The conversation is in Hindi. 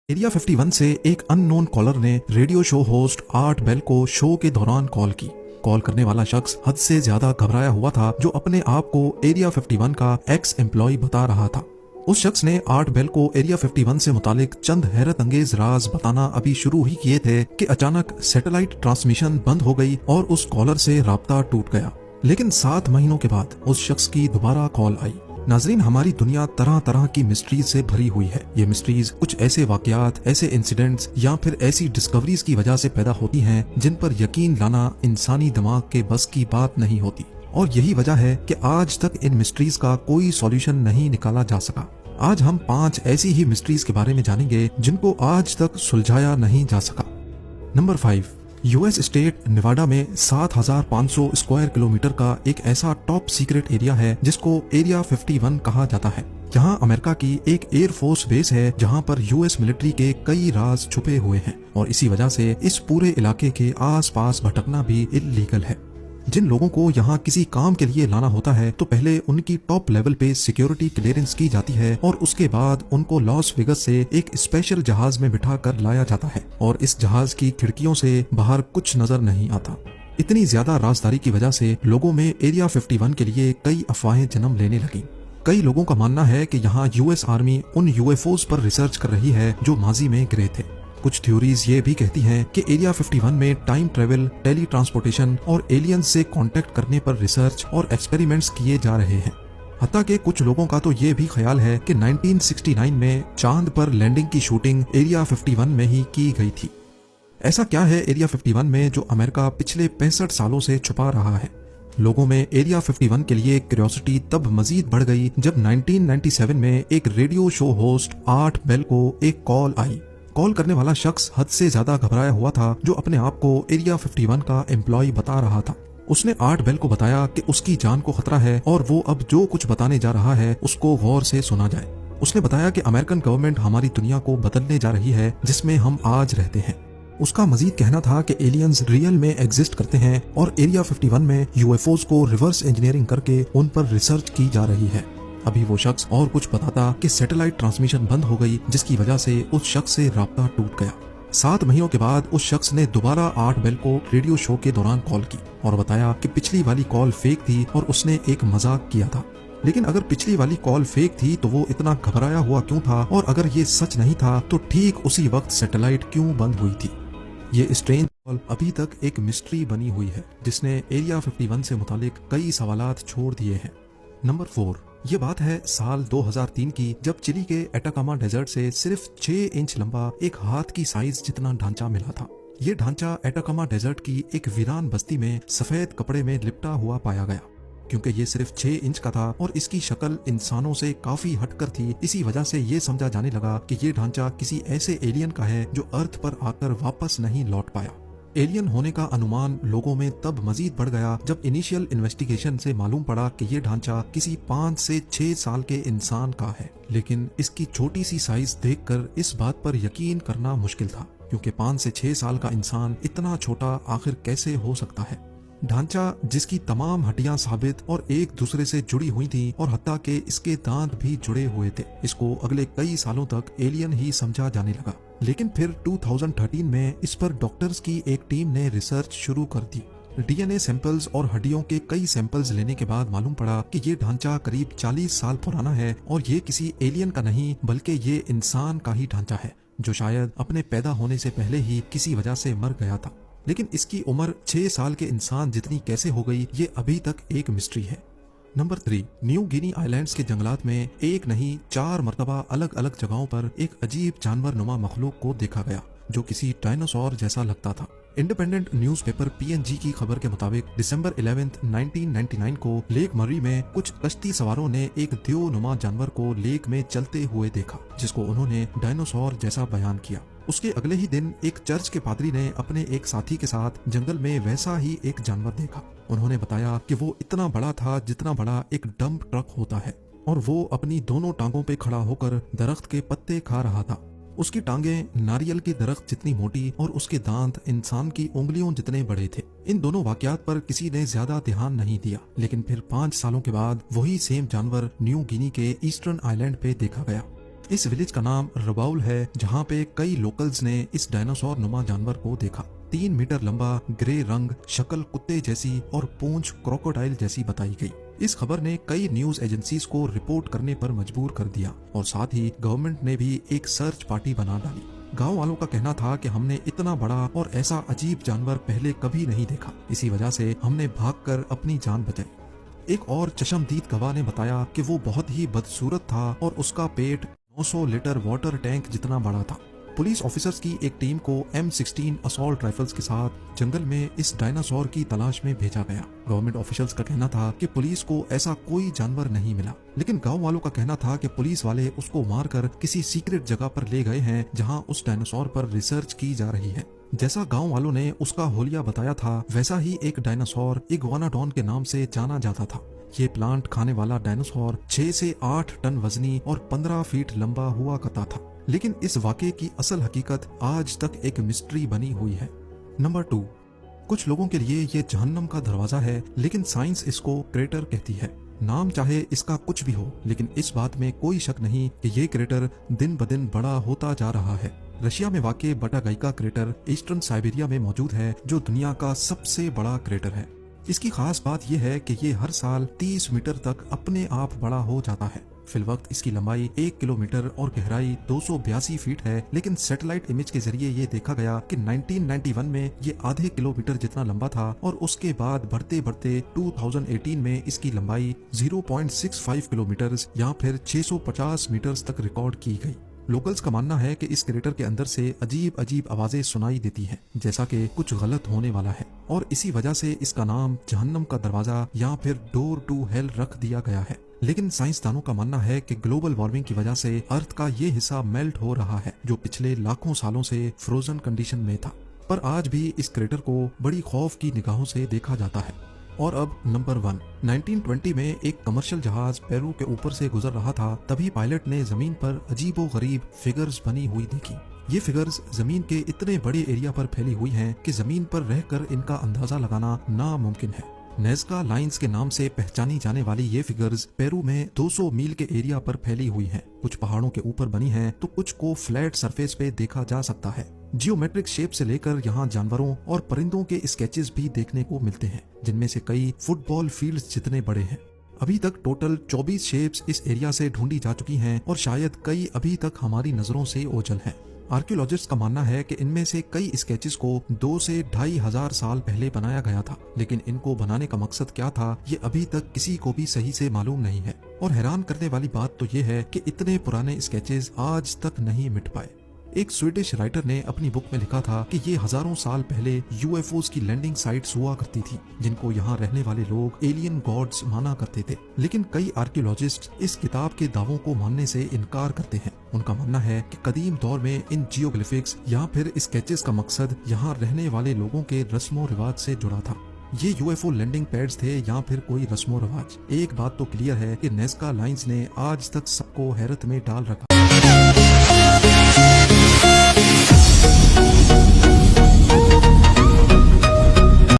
एरिया 51 से एक अननोन कॉलर ने radio show host Art Bell को शो के दौरान कॉल की। कॉल करने वाला शख्स हद से ज्यादा घबराया हुआ था, जो अपने आप को एरिया 51 का एक्स एम्प्लॉय बता रहा था। उस शख्स ने आर्ट बेल को एरिया 51 से मुतालिक चंद हैरत अंगेज राज बताना अभी शुरू ही किए थे कि अचानक सैटेलाइट ट्रांसमिशन बंद हो गई और उस कॉलर से राब्ता टूट गया। लेकिन 7 महीनों के बाद उस शख्स की दोबारा कॉल आई। नाजरीन, हमारी दुनिया तरह तरह की मिस्ट्रीज से भरी हुई है। ये मिस्ट्रीज कुछ ऐसे वाकयात, ऐसे इंसिडेंट्स या फिर ऐसी डिस्कवरीज की वजह से पैदा होती हैं जिन पर यकीन लाना इंसानी दिमाग के बस की बात नहीं होती। और यही वजह है कि आज तक इन मिस्ट्रीज का कोई सॉल्यूशन नहीं निकाला जा सका। आज हम 5 ऐसी ही मिस्ट्रीज के बारे में जानेंगे जिनको आज तक सुलझाया नहीं जा सका। नंबर 5, यूएस स्टेट नेवाडा में 7,500 स्क्वायर किलोमीटर का एक ऐसा टॉप सीक्रेट एरिया है जिसको एरिया 51 कहा जाता है। यहाँ अमेरिका की एक एयरफोर्स बेस है जहाँ पर यूएस मिलिट्री के कई राज छुपे हुए हैं और इसी वजह से इस पूरे इलाके के आसपास भटकना भी इल्लीगल है। जिन लोगों को यहाँ किसी काम के लिए लाना होता है तो पहले उनकी टॉप लेवल पे सिक्योरिटी क्लियरेंस की जाती है और उसके बाद उनको लॉस वेगस से एक स्पेशल जहाज में बिठा कर लाया जाता है और इस जहाज की खिड़कियों से बाहर कुछ नजर नहीं आता। इतनी ज्यादा राजदारी की वजह से लोगों में एरिया 51 के लिए कई अफवाहें जन्म लेने लगी। कई लोगों का मानना है कि यहाँ यूएस आर्मी उन यूएफओज पर रिसर्च कर रही है जो माजी में गिरे थे। कुछ थ्योरीज ये भी कहती हैं कि एरिया 51 में टाइम ट्रेवल, टेली ट्रांसपोर्टेशन और एलियंस से कांटेक्ट करने पर रिसर्च और एक्सपेरिमेंट्स किए जा रहे हैं। हत्ता के कुछ लोगों का तो ये भी ख्याल है कि 1969 में चांद पर लैंडिंग की शूटिंग एरिया 51 में ही की गई थी। ऐसा क्या है एरिया 51 में जो अमेरिका पिछले 65 सालों से छुपा रहा है? लोगों में एरिया 51 के लिए क्यूरियोसिटी तब मजीद बढ़ गई जब 1997 में एक radio show host Art Bell को एक कॉल आई। कॉल करने वाला शख्स हद से ज्यादा घबराया हुआ था, जो अपने आप को एरिया 51 का एम्प्लॉय बता रहा था। उसने आर्ट बेल को बताया कि उसकी जान को खतरा है और वो अब जो कुछ बताने जा रहा है उसको गौर से सुना जाए। उसने बताया कि अमेरिकन गवर्नमेंट हमारी दुनिया को बदलने जा रही है जिसमें हम आज रहते हैं। उसका मजीद कहना था कि एलियंस रियल में एग्जिस्ट करते हैं और एरिया 51 में यूएफओज को रिवर्स इंजीनियरिंग करके उन पर रिसर्च की जा रही है। अभी वो शख्स और कुछ बताता कि सैटेलाइट ट्रांसमिशन बंद हो गई जिसकी वजह से उस शख्स से राब्ता टूट गया। 7 महीनों के बाद उस शख्स ने दोबारा आर्ट बेल को रेडियो शो के दौरान कॉल की और बताया कि पिछली वाली कॉल फेक थी और उसने एक मजाक किया था। लेकिन अगर पिछली वाली कॉल फेक थी तो वो इतना घबराया हुआ क्यों था, और अगर ये सच नहीं था तो ठीक उसी वक्त सैटेलाइट क्यों बंद हुई थी? ये स्ट्रेंज कॉल अभी तक एक मिस्ट्री बनी हुई है जिसने एरिया 51 से मुतालिक कई सवालात छोड़ दिए हैं। नंबर 4, ये बात है साल 2003 की, जब चिली के एटाकामा डेजर्ट से सिर्फ 6 इंच लंबा एक हाथ की साइज जितना ढांचा मिला था। ये ढांचा एटाकामा डेजर्ट की एक वीरान बस्ती में सफेद कपड़े में लिपटा हुआ पाया गया। क्योंकि ये सिर्फ 6 इंच का था और इसकी शक्ल इंसानों से काफी हटकर थी, इसी वजह से ये समझा जाने लगा कि ये ढांचा किसी ऐसे एलियन का है जो अर्थ पर आकर वापस नहीं लौट पाया। एलियन होने का अनुमान लोगों में तब मजीद बढ़ गया जब इनिशियल इन्वेस्टिगेशन से मालूम पड़ा कि ये ढांचा किसी 5 से 6 साल के इंसान का है। लेकिन इसकी छोटी सी साइज देखकर इस बात पर यकीन करना मुश्किल था, क्योंकि 5 से 6 साल का इंसान इतना छोटा आखिर कैसे हो सकता है? ढांचा जिसकी तमाम हड्डियां साबित और एक दूसरे से जुड़ी हुई थी और हत्ता के इसके दांत भी जुड़े हुए थे, इसको अगले कई सालों तक एलियन ही समझा जाने लगा। लेकिन फिर 2013 में इस पर डॉक्टर्स की एक टीम ने रिसर्च शुरू कर दी। डीएनए सैंपल्स और हड्डियों के कई सैंपल्स लेने के बाद मालूम पड़ा कि ये ढांचा करीब 40 साल पुराना है और ये किसी एलियन का नहीं बल्कि ये इंसान का ही ढांचा है, जो शायद अपने पैदा होने से पहले ही किसी वजह से मर गया था। लेकिन इसकी उम्र 6 साल के इंसान जितनी कैसे हो गई, ये अभी तक एक मिस्ट्री है। नंबर 3, न्यू गिनी आइलैंड्स के जंगलात में एक नहीं 4 मरतबा अलग अलग जगहों पर एक अजीब जानवर नुमा मखलूक को देखा गया जो किसी डायनासोर जैसा लगता था। इंडिपेंडेंट न्यूज़पेपर पीएनजी की खबर के मुताबिक दिसंबर 11, 1999 को लेक मर्री में कुछ कश्ती सवारों ने एक देव नुमा जानवर को लेक में चलते हुए देखा, जिसको उन्होंने डायनासोर जैसा बयान किया। उसके अगले ही दिन एक चर्च के पादरी ने अपने एक साथी के साथ जंगल में वैसा ही एक जानवर देखा। उन्होंने बताया कि वो इतना बड़ा था जितना बड़ा एक डंप ट्रक होता है और वो अपनी दोनों टांगों पे खड़ा होकर दरख्त के पत्ते खा रहा था। उसकी टांगें नारियल के दरख्त जितनी मोटी और उसके दांत इंसान की उंगलियों जितने बड़े थे। इन दोनों वाकयात पर किसी ने ज्यादा ध्यान नहीं दिया, लेकिन फिर 5 सालों के बाद वही सेम जानवर न्यू गिनी के ईस्टर्न आइलैंड पे देखा गया। इस विलेज का नाम रबाउल है, जहाँ पे कई लोकल्स ने इस डायनासोर नुमा जानवर को देखा। 3 मीटर लंबा, ग्रे रंग, शक्ल कुत्ते जैसी और पूंछ क्रोकोडाइल जैसी बताई गई। इस खबर ने कई न्यूज एजेंसीज को रिपोर्ट करने पर मजबूर कर दिया और साथ ही गवर्नमेंट ने भी एक सर्च पार्टी बना डाली। गांव वालों का कहना था कि हमने इतना बड़ा और ऐसा अजीब जानवर पहले कभी नहीं देखा, इसी वजह से हमने भागकर अपनी जान बचाई। एक और चश्मदीद गवाह ने बताया कि वो बहुत ही बदसूरत था और उसका पेट 900 लीटर वाटर टैंक जितना बड़ा था। पुलिस ऑफिसर्स की एक टीम को M16 असॉल्ट राइफल्स के साथ जंगल में इस डायनासोर की तलाश में भेजा गया। गवर्नमेंट ऑफिशियल्स का कहना था कि पुलिस को ऐसा कोई जानवर नहीं मिला, लेकिन गांव वालों का कहना था कि पुलिस वाले उसको मारकर किसी सीक्रेट जगह पर ले गए हैं, जहां उस डायनासोर पर रिसर्च की जा रही है। जैसा गांव वालों ने उसका होलिया बताया था, वैसा ही एक डायनासोर इग्वानाडॉन के नाम से जाना जाता था। ये प्लांट खाने वाला डायनासोर 6 से 8 टन वजनी और 15 फीट लंबा हुआ करता था, लेकिन इस वाकये की असल हकीकत आज तक एक मिस्ट्री बनी हुई है। नंबर 2, कुछ लोगों के लिए ये जहन्नम का दरवाजा है, लेकिन साइंस इसको क्रेटर कहती है। नाम चाहे इसका कुछ भी हो, लेकिन इस बात में कोई शक नहीं कि ये क्रेटर दिन ब दिन बड़ा होता जा रहा है। रशिया में वाक़ बटागाइका क्रेटर ईस्टर्न साइबेरिया में मौजूद है, जो दुनिया का सबसे बड़ा क्रेटर है। इसकी खास बात यह है कि ये हर साल 30 मीटर तक अपने आप बड़ा हो जाता है। फिलवक्त इसकी लंबाई 1 किलोमीटर और गहराई 282 फीट है, लेकिन सैटेलाइट इमेज के जरिए ये देखा गया कि 1991 में ये आधे किलोमीटर जितना लंबा था और उसके बाद बढ़ते बढ़ते 2018 में इसकी लंबाई 0.65 किलोमीटर या फिर 650 मीटर तक रिकॉर्ड की गई। लोकल्स का मानना है कि इस क्रेटर के अंदर से अजीब अजीब आवाजें सुनाई देती हैं, जैसा कि कुछ गलत होने वाला है, और इसी वजह से इसका नाम जहन्नम का दरवाजा या फिर डोर टू हेल रख दिया गया है। लेकिन साइंसदानों का मानना है कि ग्लोबल वार्मिंग की वजह से अर्थ का ये हिस्सा मेल्ट हो रहा है, जो पिछले लाखों सालों से फ्रोजन कंडीशन में था। पर आज भी इस क्रेटर को बड़ी खौफ की निगाहों से देखा जाता है। और अब नंबर 1, 1920 में एक कमर्शियल जहाज पेरू के ऊपर से गुजर रहा था, तभी पायलट ने जमीन पर अजीबो गरीब फिगर्स बनी हुई देखी। ये फिगर्स जमीन के इतने बड़े एरिया पर फैली हुई हैं कि जमीन पर रहकर इनका अंदाजा लगाना नामुमकिन है। नेज़का लाइंस के नाम से पहचानी जाने वाली ये फिगर्स पेरू में 200 मील के एरिया पर फैली हुई हैं। कुछ पहाड़ों के ऊपर बनी हैं, तो कुछ को फ्लैट सरफेस पे देखा जा सकता है। जियोमेट्रिक शेप से लेकर यहाँ जानवरों और परिंदों के स्केचेस भी देखने को मिलते हैं, जिनमें से कई फुटबॉल फील्ड्स जितने बड़े हैं। अभी तक टोटल 24 शेप्स इस एरिया से ढूंढी जा चुकी हैं और शायद कई अभी तक हमारी नजरों से ओझल हैं। आर्कियोलॉजिस्ट का मानना है कि इनमें से कई स्केचेस को 2 से 2500 साल पहले बनाया गया था, लेकिन इनको बनाने का मकसद क्या था ये अभी तक किसी को भी सही से मालूम नहीं है। और हैरान करने वाली बात तो ये है कि इतने पुराने स्केचेस आज तक नहीं मिट पाए। एक स्वीडिश राइटर ने अपनी बुक में लिखा था कि ये हजारों साल पहले यूएफओस की लैंडिंग साइट्स हुआ करती थी, जिनको यहाँ रहने वाले लोग एलियन गॉड्स माना करते थे। लेकिन कई आर्कियोलॉजिस्ट इस किताब के दावों को मानने से इनकार करते हैं। उनका मानना है कि कदीम दौर में इन जियोग्लिफिक्स या फिर स्केचेस का मकसद यहाँ रहने वाले लोगों के रस्मो रिवाज से जुड़ा था। ये यूएफओ लैंडिंग पैड्स थे या फिर कोई रस्मो रिवाज। एक बात तो क्लियर है कि नेज़का लाइंस ने आज तक सबको हैरत में डाल रखा।